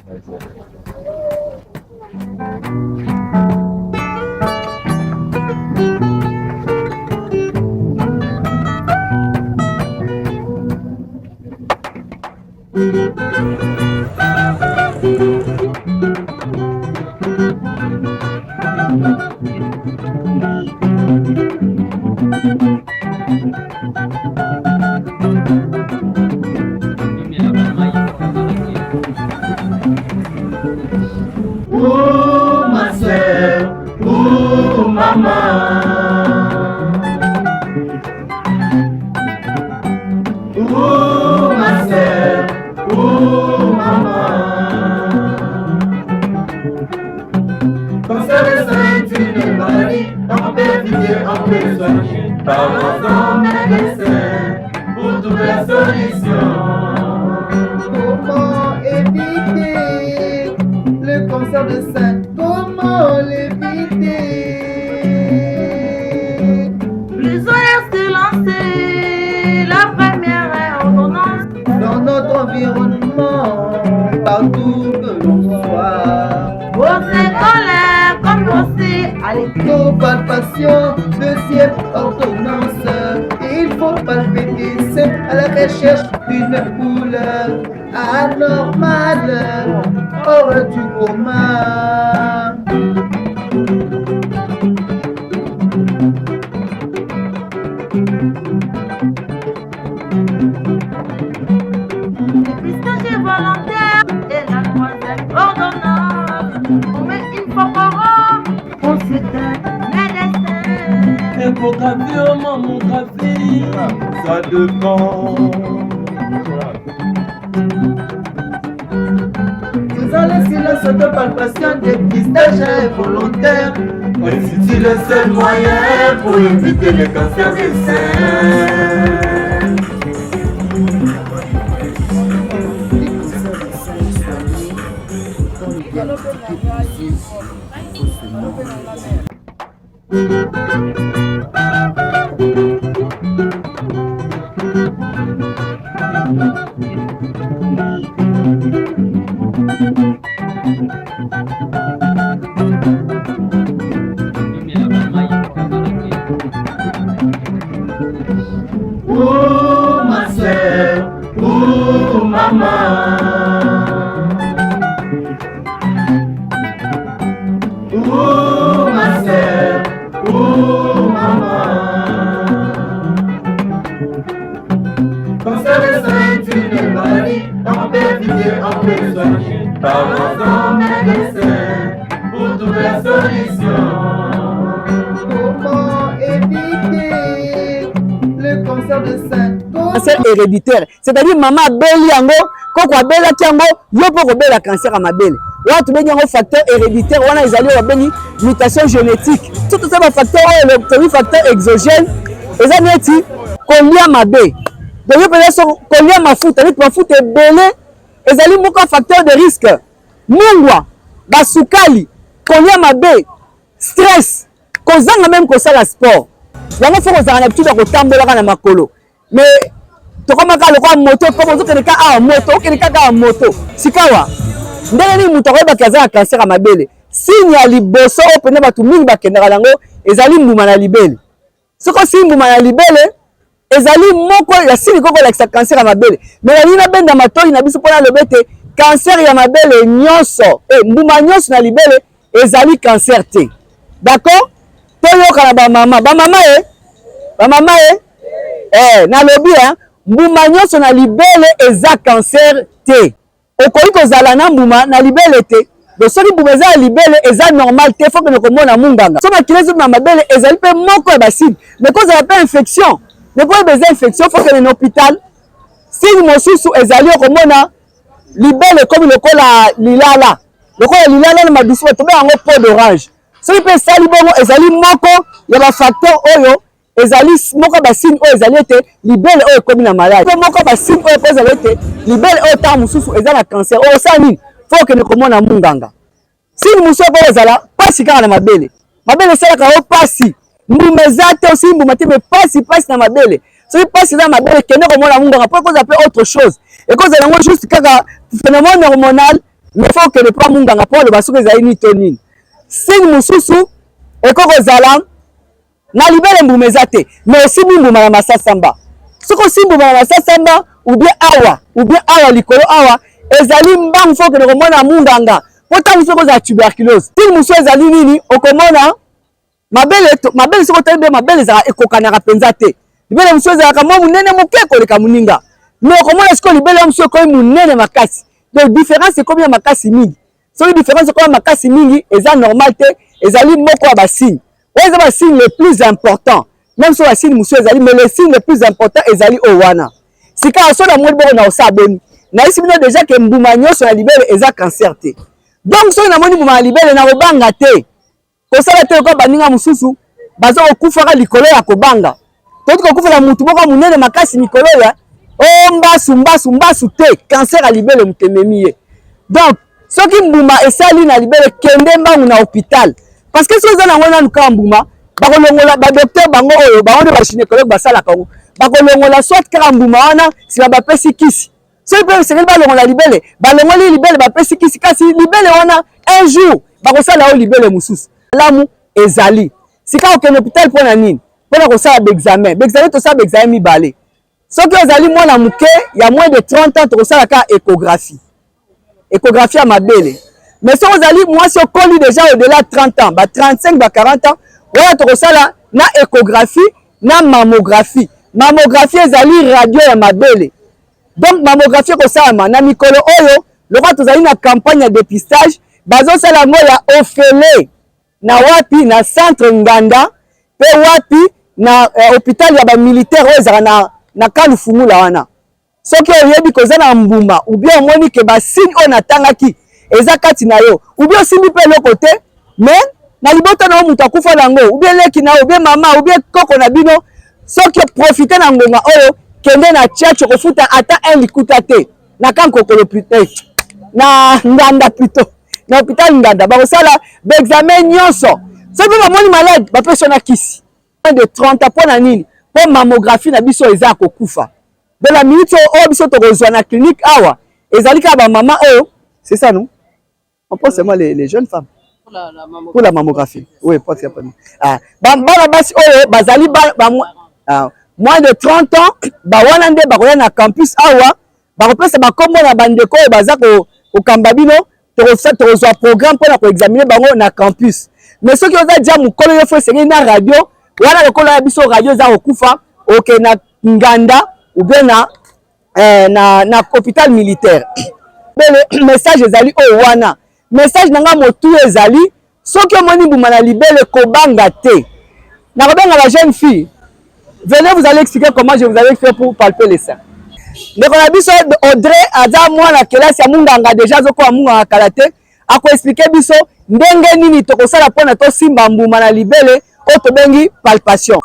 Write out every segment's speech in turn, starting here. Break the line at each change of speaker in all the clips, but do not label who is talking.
Ma sœur, maman. Ma sœur, maman. Cancer de sein est une maladie, on peut éviter, on peut soigner. Parlons-en médecin pour trouver la solution.
Comment éviter le cancer de sein? Comment l'éviter?
Besoin de lancer la première ordonnance
Dans notre environnement, partout que l'on soit.
aux écoles comme aussi à l'école.
Nos palpations, deuxième ordonnance. Il faut palper c'est à la recherche d'une couleur anormale hors du commun.
Dépistage volontaire et la troisième ordonnance. On met une fois par an, on suit un médecin.
Échographie ou mammographie, ça dépend.
Faisons le silence de palpation, dépistage volontaire.
Et c'est le seul moyen pour éviter le cancer du sein. Ma sœur, maman. Ma sœur, maman. Cancer de sein est une maladie, on peut éviter, on peut soigner. Parlons-en médecin pour trouver la solution.
Comment éviter le cancer de sein?
Cancer héréditaire, c'est-à-dire maman abeli yango, koko abelaki yango, yo mpo kobela cancer ya mabele. Wana tobengi yango facteur héréditaire, wana ezali oyo babengi mutation génétique. Surtout ça bafacteur oyo le facteur exogène, eza neti kolia mabe. Donc yo mpenza so kolia mafuta, neti mafuta ebele, ezali moko facteur de risque. Mungwa, basukali, kolia mabe, stress, kozanga même kosala sport. Yango fo kozala na habitude ya kotambolaka na makolo. Mais tokomaka lokola moto po ozokende ka awa moto okende kaka awa moto sikawa ndenge nini moto akoyebaki aza na cancer ya mabele. Signe ya liboso oyo mpena bato mingi bakendaka yango ezali mbuma na libele. Soko si mbuma na libele ezali moko ya signe koko elakisa cancer ya mabele. Mais nali nabenda matoi na biso mpona alobi ete cancer ya mabele nyonso mbuma nyonso na libele ezali cancer te. D'accord? Toyokana bamama bamama nalobi mbuma nyonso na libele eza cancer te. Okoki kozala na mbuma na libele te. Donc soki mbuma eza ya libele eza normal te, faut que ne komona munganga. So makila ezo na mabele ezali pe moko ya basine. Mais kozala pe infection. Ne ko beza infection faut que na hôpital. Signe mosusu ezali okomona libele comme lokola lilala. Lokola lilala na mabiso tobe yango peau d'orange. Soki pe sali bongo ezali moko ya ba facteur oyo ezali moko basine oyo ezali ete libele oyo ekomi na maladi. Moko basine oyo ezali ete libele oyo ta mususu eza na cancer oyo sa nini faut que ne komona munganga. Signe mususu oyo ezala pasi kaka na mabele. Mabele esalaka oyo pasi. Mbuma eza te osi mbuma te mais pasi na mabele. Soki pasi na mabele kende komona munganga po kozala pe autre chose. Ekozala yango juste kaka phénomène hormonal mais faut que le pas munganga pour le baso ezali ni tonine signe mususu ekoko zala na libele mbuma eza te mais aussi mbuma na masasamba soko si mbuma na masasamba ou bien awa likolo awa ezali mbangu faut que komona munganga pota musuko za tuberculose signe musu ezali nini okomona mabele soko tebe mabele za ekokanaka penza te libele musu ezalaka mwa munene moke koleka muninga mais okomona siko libele musu ekoyi munene makasi donc différence ekomi ya makasi mingi soki différence ekomi ya makasi mingi eza normal te ezali moko ya basigne oyo eza basigne le plus important même so basigne musu ezali mais le signe le plus important ezali oyo wana sika osona moni boko na osa boni nayisi bino déjà ke mbuma nyonso na libele eza cancer te donc soki namoni mbuma ya libele na kobanga te kosala te lokola baninga mosusu baza kokufaka likolo ya kobanga toti kokufela mutu moko munene makasi likolo ya o mbasu te cancer ya libele mutememi ye donc soki mbuma esali na libele kende mbangu na hôpital parce que soki eza nango nanu kaka mbuma bakolongola badocteur bango oyo bango nde bagynécologue basalaka yango bakolongola soit kaka mbuma wana nsima bapesi kisi soki mpe esengeli balongola libele balongoli libele bapesi kisi kasi libele wana un jour bakosala oyo libele mosusu malamu ezali sika okende hôpital mpona nini mpona kosala baexamen tosala baexamen mibale soki ozali mwana moke ya moins de 30 ans tokosala kaka échographie ya mabele mais soki ozali mwasi okoli déjà au-delà de 30 ans ba 35 ba 40 ans wana tokosala na échographie na mammographie ezali radio ya mabele donc mammographie ekosalama na mikolo oyo lokola tozali na campagne ya dépistage bazosala yango ya ofele na wapi na centre nganda pe wapi na hôpital ya bamilitaire oyo ezala na kalufumula wana soki oyebi koza na mbuma ou bien omoni ke basigne oyo natangaki eza kati na yo ou bien osimbi mpe eloko te mais na libota na yo moto akufa nango ou bien leki na yo ou bien mama ou bien koko na bino soki profite na ngonga oyo kende na tchatch okofuta ata un likuta te na kankokolo na nganda plutôt na hôpital nganda bakosala baexamen nyonso soki mpe bamoni malade bapesi na kisi de 30 mpo na nini mpo mammographie na biso eza kokufa de la minute oyo biso tokozwa na clinique awa ezali kaka bamama oyo c'est ça non on pense seulement les jeunes femmes pour la mammographie oui pas très bien bana basi oyo bazali moins de 30 ans bawana nde bakoya na campus awa bakopesa bakombo na bandeko oyo baza kokamba bino tokozwa programme mpona koexamine bango na campus mais soki oza dia mokolo yo fo esengeli na radio wana lokolo ya biso radio eza kokufa oke na nganda ou bien na hôpital militaire bele message ezali oyo wana message nanga motu ezali soki omoni mbuma na libele kobanga te nakobenga la jeune fille venez vous allez expliquer comment je vous avais fait pour palper les seins ndeko na biso Audrey aza mwana kelasi ya munganga déjà azokoya munganga kala te akoexplike biso ndenge nini tokosala mpona tosimba mbuma na libele oyo tobengi palpation.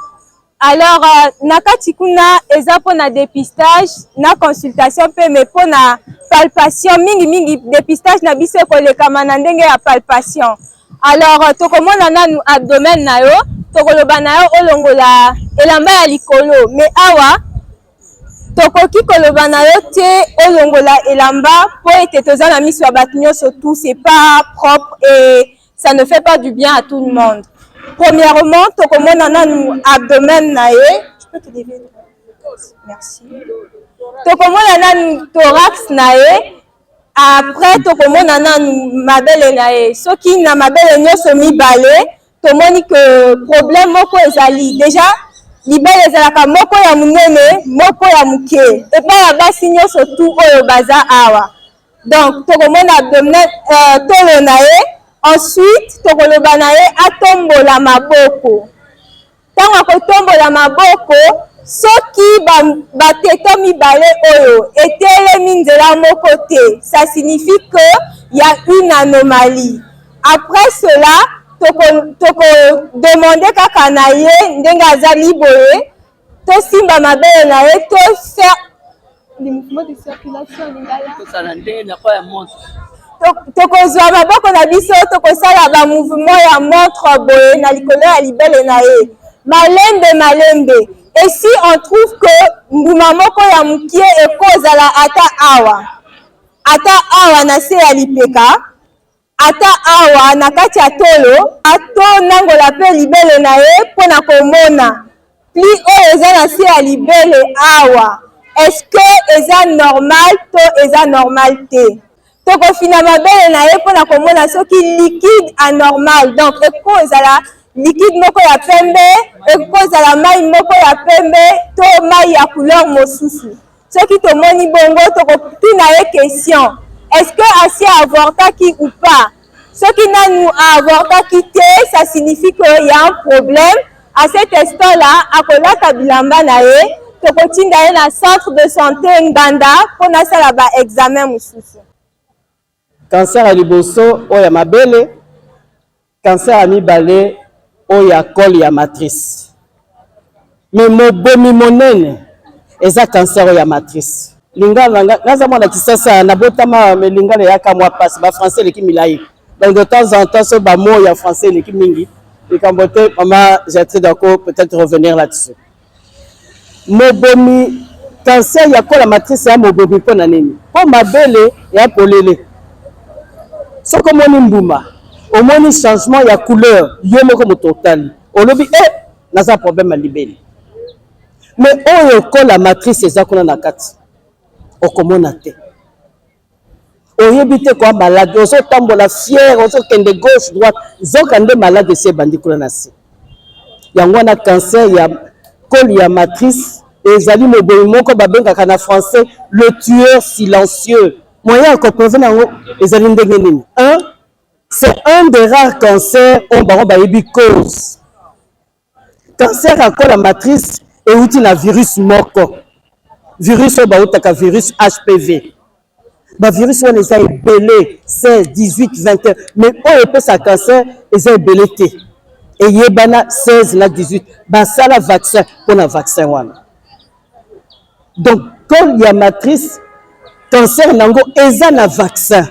Alors na kati kuna eza mpona dépistage na consultation mpe mais mpona palpation mingi dépistage na biso ekolekama na ndenge ya palpation. Alors tokomona nanu abdomen na yo tokoloba na yo olongola elamba ya likolo mais awa tokoki koloba na yo te olongola elamba po ete toza na miso ya bato nyonso tout c'est pas propre et ça ne fait pas du bien à tout le monde. Premièrement, tokomona nanu abdomen na ye. Je peux te lever. Merci. Tokomona nanu thorax na ye. Après tokomona nanu mabele na ye. Soki na mabele nyonso mibale, tomoni que problème moko ezali. Déjà libele ezalaka moko ya munene, moko ya muke. Epa ya basi nyonso tout oyo baza awa. Donc tokomona abdomen tolo na ye. Ensuite, tokoloba na ye atombola maboko. Tango akotombola maboko, soki bateto mibale oyo etelemi nzela moko te, ça signifie que y a une anomalie. Après cela, toko demander kaka na ye ndenge azali boye, to simba mabele na ye, to faire les mouvements de circulation lingala. To sala ndenge na kwa ya montre. Tokozwa maboko na biso tokosala ba mouvement ya montre boye na likolo ya libele na ye malembe et si on trouve que mbuma moko ya mukie ekozala ata awa ata awa na se ya lipeka ata awa na kati ya tolo atonangola mpe libele na ye mpona komona pli oyo eza na se ya libele awa est-ce que eza normal to eza normal te tokofina mabele na ye mpona komona soki liquide anormal donc eko ezala liquide moko ya pembe eko ezala mai moko ya pembe to mai ya couleur mosusu soki tomoni bongo tokotuna ye question est-ce que asi avortaki ou pas soki nanu avortaki te ça signifie qu'il y a un problème à cet instant là akolata bilamba na ye tokotinda ye na centre de santé nganda mpona asala ba examen mosusu.
Cancer ya liboso oyo ya mabele, cancer ya mibale oyo ya col ya matrice. Mais mobomi monene eza cancer oyo ya matrice. Lingala naza mwana kisasa na botama me lingala yaka mwa passe ba français leki milai. Donc de temps en temps so ba mot ya français leki mingi. Et quand boté maman j'ai très d'accord peut-être revenir là-dessus. Mobomi cancer ya col ya matrice ya mobomi pona nini? Po mabele ya polele. Ce que mon mbuma, au moins changement il y a couleur, il y a comme total. On le dit n'a pas problème à libérer. Mais on colle la matrice c'est ça qu'on a nakati. On commande à terre. On évite quoi malade, on se tombe la fière, on se tend de gauche droite, ils ont quand même malade de ces bandits qu'on a nassé. Il y a un cancer, il y a col, il y a matrice et zali mo boimo ko babenga kana français le tueur silencieux. Moyen qu'on peut venir les alindéguénines. C'est un des rares cancers on va cause. Cancer à quoi la matrice et outil la virus moko. Virus au bautaka virus HPV. Ba virus on les a belé 16, 18, 21. Mais on peut sa cancer ils ont belé té. Et yebana 16 la 18. Ba ça la vaccin pour la vaccin wana. Donc quand il y a matrice cancer nango eza na vaccin.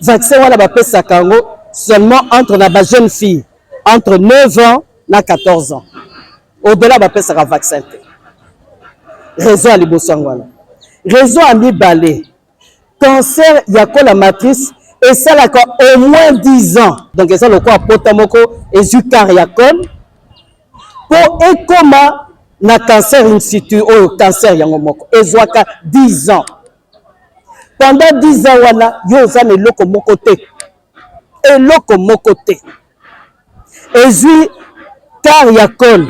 Vaccin wana ba pesa kango seulement entre la jeune fille entre 9 ans na 14 ans. Au-delà ba pesa ka vaccin. Raison à libosangwana. Raison à mibale. Cancer ya ko la matrice et ça là au moins 10 ans. Donc ça le quoi potamoko et zucar ya kon pour ekoma na cancer in situ ou cancer yango moko ezwaka 10 ans. Pendant 10 ans, wana, yo zane loko moko te. Et loko moko te. Et zui, car ya col.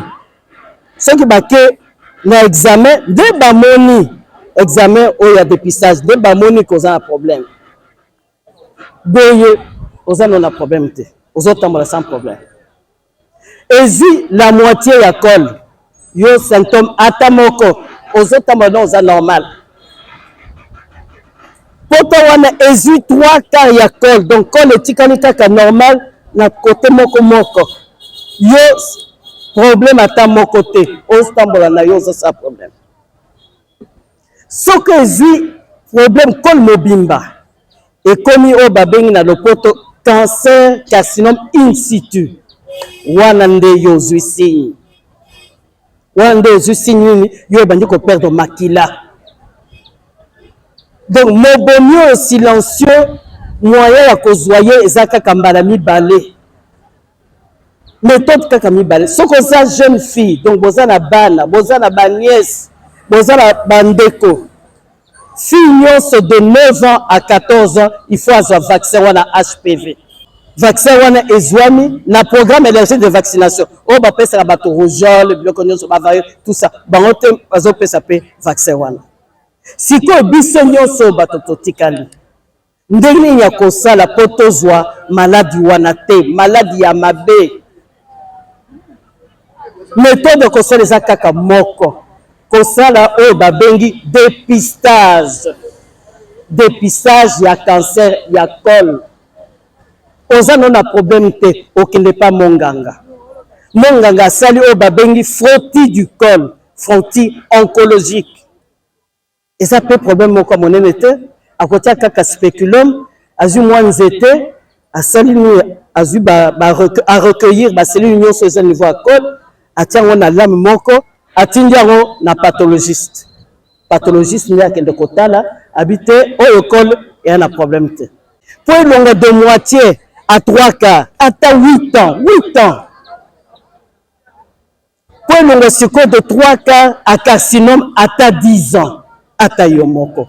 Ce qui baké, na examen, de bamoni, examen où il y a dépistage, de bamoni cause un problème. Boye, aux on a problème te. Aux autres, on a sans problème. Et zui, la moitié ya col. Yo symptôme atamoko. Aux autres, on a normal. Poto wana ezu 3 quarts ya col donc col etikali kaka normal na côté moko moko yo problème ata moko te ostambola na yo ça problème soki ezu problème col mobimba ekomi o babengi na lopoto cancer carcinome in situ wana nde yo zwi signe wana nde yo zwi signe nini yo bandi ko perdre makila. Donc, mon silencieux, moyen à causoyer, et ça, kambala mibale. Méthode kaka mibale. Ce que ça, jeune fille, donc, bozana bana, bozana baniès, bozana bandeko. Fille de 9 ans à 14 ans, il faut avoir vaccin ou HPV. Vaccin wana ezwami na programme élargi de vaccination. On va passer à bateau rougeole, le bloc tout ça. Bangote, bazo pesa pe vaccin wana. Si ko biso nyonso bato totikali ndenge ya kosala po tozwa maladi wana te maladi ya mabe méthode kosala eza kaka moko kosala oyo babengi dépistage ya cancer ya col oza nona problème te okende pa monganga asali oyo babengi frottis du col frottis oncologique. Et ça peut problème comme on était à côté kaka spéculum azu moins nzete a sali azu à recueillir ba cellules union sur ce niveau à col atia on a lame moko atindiango na pathologiste ni akende kotala habité au col et un problème. Pour longue de moitié à 3 quarts, à 8 ans, 8 ans. Pour longue de 3 quarts à carcinome à 10 ans, à Yomoko.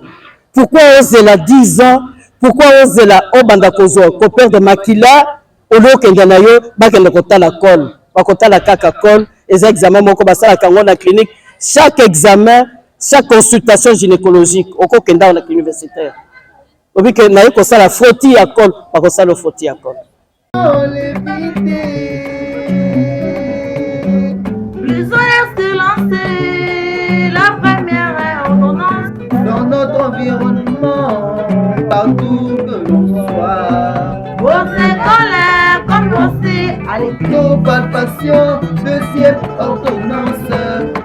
Pourquoi on la 10 ans? Pourquoi on la Obandakozo, copère de Makila, au lieu qu'il y en a eu, la col, la caca col, les examens, la clinique, chaque examen, chaque consultation gynécologique, au cours dans la clinique universitaire. Au lieu qu'il y en a eu, la frottis à col, pas ça le frottis à col.
Plus on est se lancer, la première ordonnance.
Dans notre environnement, partout que l'on soit.
Aux écoles, comme on sait, à l'école.
Nos palpations, deuxième ordonnance.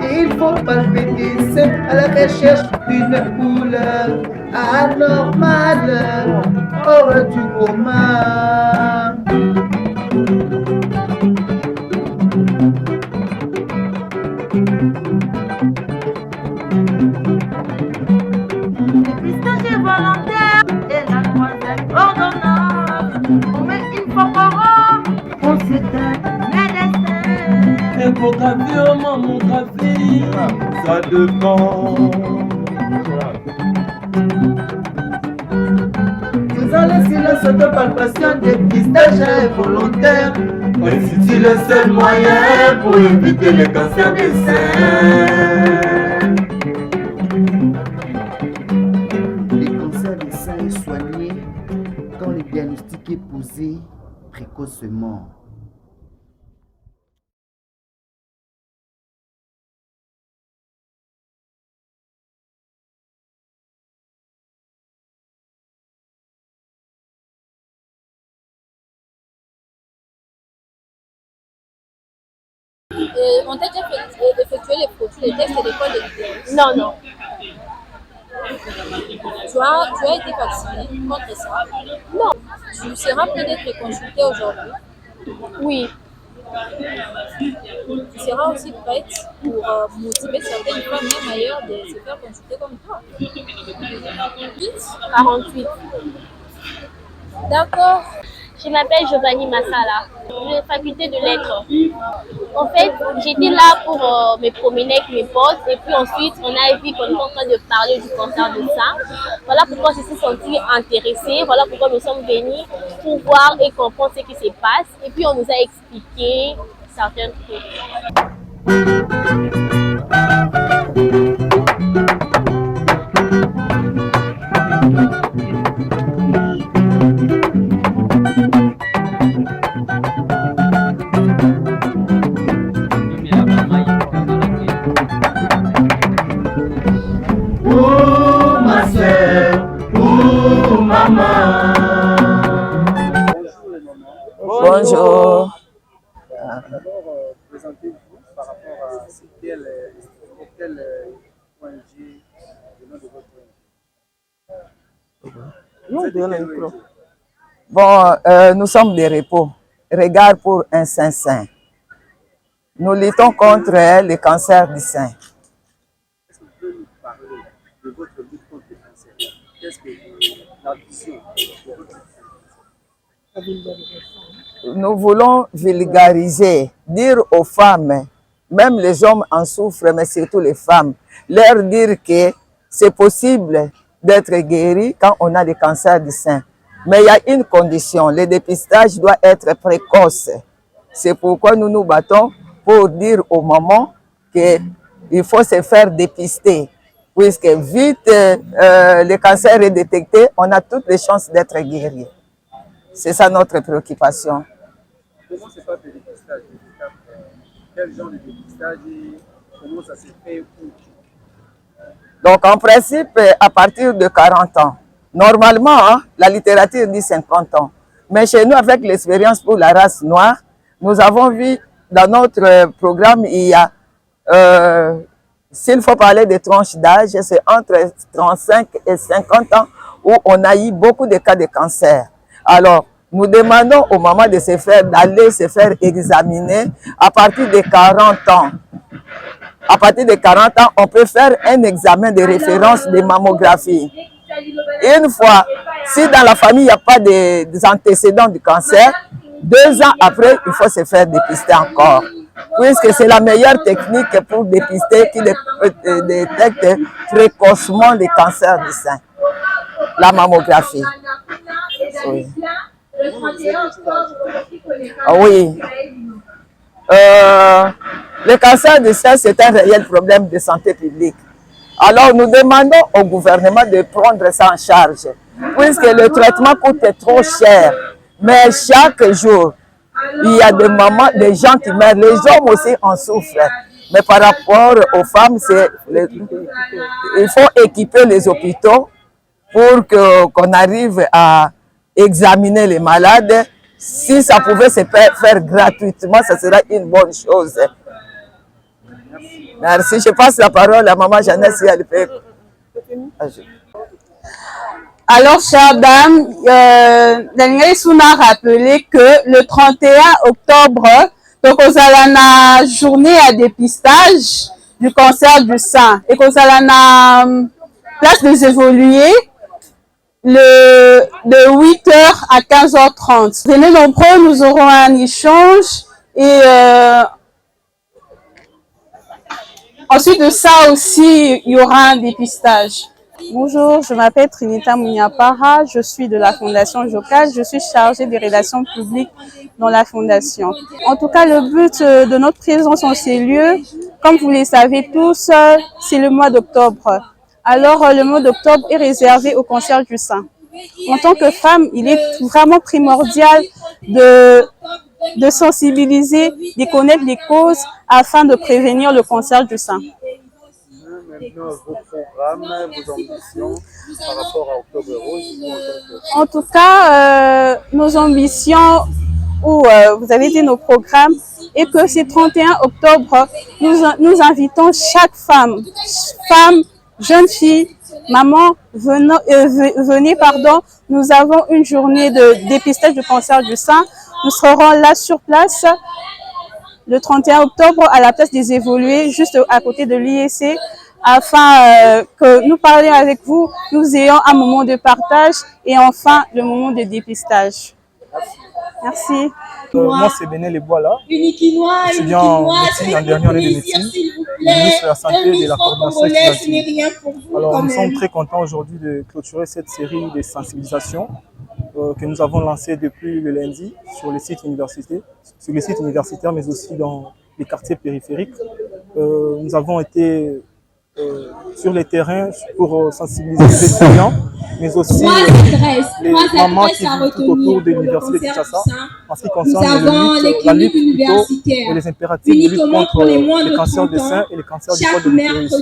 Il faut palper des seins à la recherche d'une couleur anormale, hors du commun.
Dépistage volontaire et la troisième ordonnance. On met une fois par an, on s'éteint médecin.
Échographie, oh mammographie, ça dépend.
Faisons le silence de palpation, dépistage volontaire.
Et c'est le seul moyen pour éviter le cancer des seins.
Le cancer des seins est soigné quand le diagnostic est posé précocement.
On t'a déjà effectué les tests et l'école de l'utérus?
Non, non.
Tu as été vacciné contre ça?
Non.
Tu seras peut-être consulté aujourd'hui.
Oui.
Tu seras aussi prête pour motiver certaines femmes, même ailleurs, de se faire consulter comme toi.
48.
D'accord.
Je m'appelle Giovanni Massala, de la faculté de lettres. En fait, j'étais là pour me promener avec mes potes et puis ensuite on a vu qu'on était en train de parler du cancer de sein. Voilà pourquoi je me suis sentie intéressée, voilà pourquoi nous sommes venus pour voir et comprendre ce qui se passe. Et puis on nous a expliqué certains trucs.
Bonjour.
Présentez-vous par rapport à quel ONG le nom de votre ONG.
Bon, nous sommes des repos. Regard pour un sein sain. Nous luttons contre le cancer du sein.
Est-ce que vous pouvez nous parler de votre lutte contre le cancer? Qu'est-ce que la vision de votre
Nous voulons vulgariser, dire aux femmes, même les hommes en souffrent, mais surtout les femmes, leur dire que c'est possible d'être guéri quand on a des cancers du sein. Mais il y a une condition, le dépistage doit être précoce. C'est pourquoi nous nous battons pour dire aux mamans qu'il faut se faire dépister. Puisque vite le cancer est détecté, on a toutes les chances d'être guéri. C'est ça notre préoccupation.
Comment se passe le dépistage? Quel genre de dépistage et comment ça se fait?
Donc en principe, à partir de 40 ans. Normalement, hein, la littérature dit 50 ans. Mais chez nous, avec l'expérience pour la race noire, nous avons vu dans notre programme, il y a, s'il faut parler de tranches d'âge, c'est entre 35 et 50 ans où on a eu beaucoup de cas de cancer. Alors, nous demandons aux mamans d'aller se faire examiner à partir de 40 ans. À partir de 40 ans, on peut faire un examen de référence de mammographie. Une fois, si dans la famille, il n'y a pas des antécédents du cancer, 2 ans après, il faut se faire dépister encore. Puisque c'est la meilleure technique pour dépister qui détecte précocement les cancers du sein. La mammographie. Oui. Oui. Le cancer du sein, c'est un réel problème de santé publique. Alors, nous demandons au gouvernement de prendre ça en charge, puisque le traitement coûte trop cher. Mais chaque jour, il y a des mamans, des gens qui meurent. Les hommes aussi en souffrent. Mais par rapport aux femmes, il faut équiper les hôpitaux pour qu'on arrive à examiner les malades. Si ça pouvait se faire gratuitement, ça serait une bonne chose. Merci. Je passe la parole à maman Jeannette si elle peut.
Alors, chère dame, Daniel Souna a rappelé que le 31 octobre, donc on a la journée à dépistage du cancer du sein et qu'on a la place des évolués de 8h à 15h30. Venez nombreux, nous aurons un échange et ensuite de ça aussi, il y aura un dépistage. Bonjour, je m'appelle Trinita Mouniapara, je suis de la Fondation Jocal, je suis chargée des relations publiques dans la Fondation. En tout cas, le but de notre présence en ces lieux, comme vous le savez tous, c'est le mois d'octobre. Alors, le mois d'octobre est réservé au cancer du sein. En tant que femme, il est vraiment primordial de sensibiliser, de connaître les causes afin de prévenir le cancer du sein.
Maintenant, vos programmes, vos ambitions par rapport à Octobre Rose?
En tout cas, nos ambitions, ou vous avez dit nos programmes, et que ce 31 octobre, nous invitons chaque femme, jeune fille, maman, venez, nous avons une journée de dépistage du cancer du sein. Nous serons là sur place le 31 octobre à la place des évolués, juste à côté de l'IEC, afin que nous parlions avec vous, nous ayons un moment de partage et enfin le moment de dépistage. Merci.
Moi, c'est Béné Lebois, étudiant en médecine, en dernière année de médecine, ministre de la Santé et de la coordination étudiantine. Alors, nous sommes très contents aujourd'hui de clôturer cette série de sensibilisation que nous avons lancée depuis le lundi sur les sites universitaires, mais aussi dans les quartiers périphériques. Nous avons été sur les terrains pour sensibiliser les étudiants, mais aussi les mamans qui vivent tout autour de l'université de Kinshasa en ce qui concerne la lutte plutôt et les impératifs de lutte contre le cancer du sein et le cancer du col de l'utérus.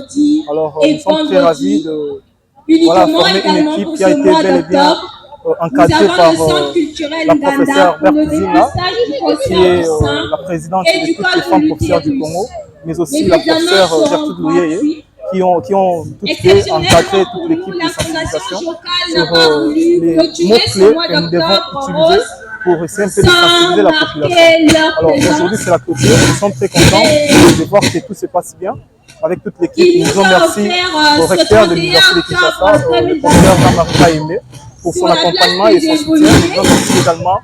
Alors nous sommes très ravis de former une équipe qui a été bel et bien encadrée par la professeure Bertuzina, qui est la présidente de toutes les femmes professeurs du Congo, mais aussi la professeure Gertrude Louyeye, qui ont toutes fait encadrer toute l'équipe de sensibilisation sur les mots-clés que nous devons utiliser pour essayer un peu de sensibiliser la population. Alors aujourd'hui c'est la clôture, nous sommes très contents de voir que tout se passe bien avec toute l'équipe. Nous remercions au recteur de l'université de Kinshasa, le professeur Jean-Marie Kaïmé, pour son accompagnement et son soutien. Nous remercions également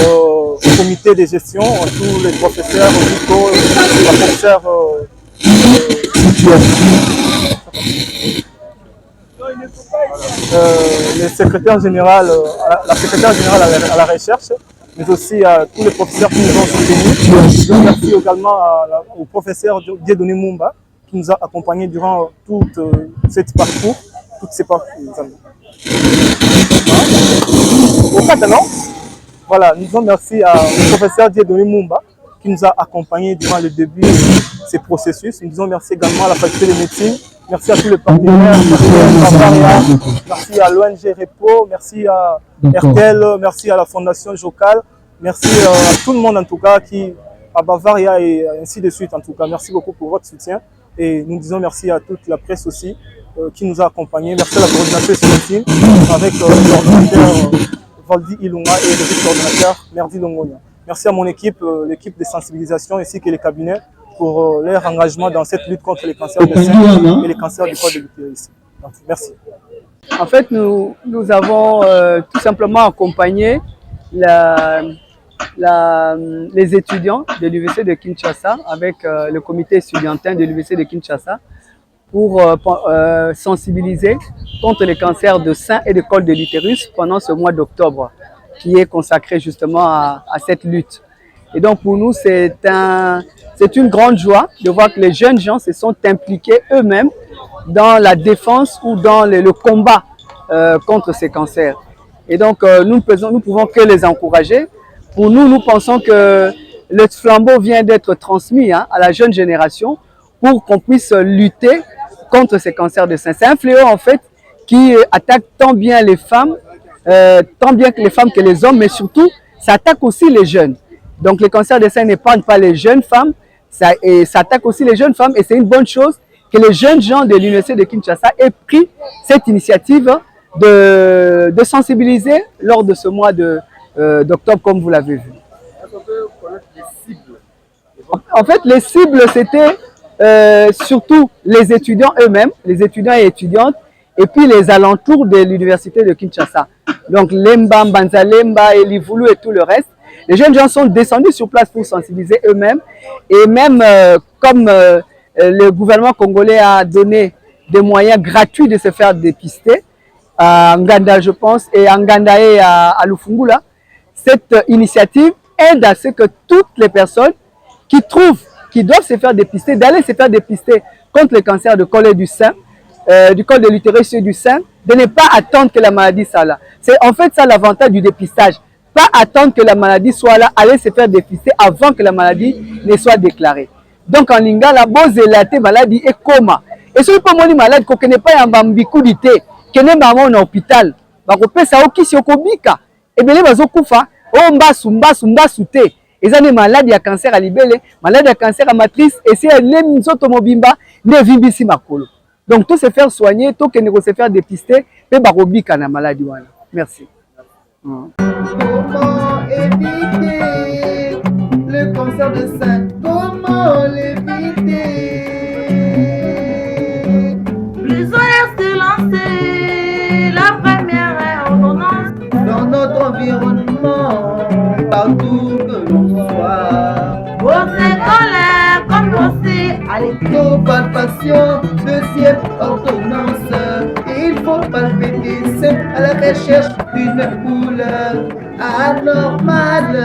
au comité de gestion, tous les professeurs, la professeure le secrétaire général, la secrétaire générale à la recherche, mais aussi à tous les professeurs qui nous ont soutenus. Merci également au professeur Dieudonné Mumba qui nous a accompagnés durant tout cette parcours, toutes ces parcours. Au Catalan, voilà, nous disons merci au professeur Dieudonné Mumba qui nous a accompagnés durant le début de ces processus. Nous disons merci également à la faculté de médecine, merci à tous les partenaires, merci à l'ONG Repo, merci à RTL, merci à la Fondation Jocal, merci à tout le monde en tout cas, à Bavaria et ainsi de suite en tout cas. Merci beaucoup pour votre soutien et nous disons merci à toute la presse aussi qui nous a accompagnés. Merci à la coordinatrice médecine avec le coordinateur Valdi Ilunga et le vice-coordinateur Merdi Longonia. Merci à mon équipe, l'équipe de sensibilisation ainsi que les cabinets pour leur engagement dans cette lutte contre les cancers du sein et les cancers du col de l'utérus. Merci.
En fait, nous avons tout simplement accompagné les étudiants de l'Université de Kinshasa avec le comité étudiantin de l'Université de Kinshasa pour sensibiliser contre les cancers de sein et de col de l'utérus pendant ce mois d'octobre qui est consacré justement à cette lutte. Et donc pour nous, c'est une grande joie de voir que les jeunes gens se sont impliqués eux-mêmes dans la défense ou dans le combat contre ces cancers. Et donc nous ne pouvons que les encourager. Pour nous, nous pensons que le flambeau vient d'être transmis à la jeune génération pour qu'on puisse lutter contre ces cancers de sein. C'est un fléau en fait qui attaque tant bien les femmes, que les hommes, mais surtout ça attaque aussi les jeunes. Donc les cancers de sein n'épargnent pas les jeunes femmes, ça attaque aussi les jeunes femmes et c'est une bonne chose que les jeunes gens de l'Université de Kinshasa aient pris cette initiative de sensibiliser lors de ce mois d'octobre comme vous l'avez vu. En fait, les cibles, c'était surtout les étudiants eux-mêmes, les étudiants et étudiantes, et puis les alentours de l'Université de Kinshasa. Donc Lemba, Mbanzalemba, Elivoulou et tout le reste. Les jeunes gens sont descendus sur place pour sensibiliser eux-mêmes. Et même comme le gouvernement congolais a donné des moyens gratuits de se faire dépister, à Nganda je pense, et à Nganda et à Lufungula, cette initiative aide à ce que toutes les personnes qui doivent se faire dépister, d'aller se faire dépister contre le cancer de col et du sein, du col de l'utérus et du sein, de ne pas attendre que la maladie soit là. C'est en fait ça l'avantage du dépistage. Pas attendre que la maladie soit là, aller se faire dépister avant que la maladie ne soit déclarée. Donc en lingala, la maladie est coma. Et si vous avez malade, vous ne pas un bambicudité, que ne pas en hôpital, vous pouvez savoir qui c'est kobika. Et bien les kufa, oh mbasu te. Et ça des maladies à cancer à libellé, maladie à cancer à matrice, et c'est les automobimba ne vibisi makolo. Donc tout se faire soigner, tout que ne se faire dépister, et barobika na maladie wana. Merci.
Comment éviter le cancer de sein? Comment l'éviter?
Plus on laisse se lancer, la première ordonnance.
Dans notre environnement, partout que l'on soit.
Bosser colère, comme bosser à l'école.
Palpation, deuxième ordonnance. Il faut palper des seins à la recherche d'une couleur anormale.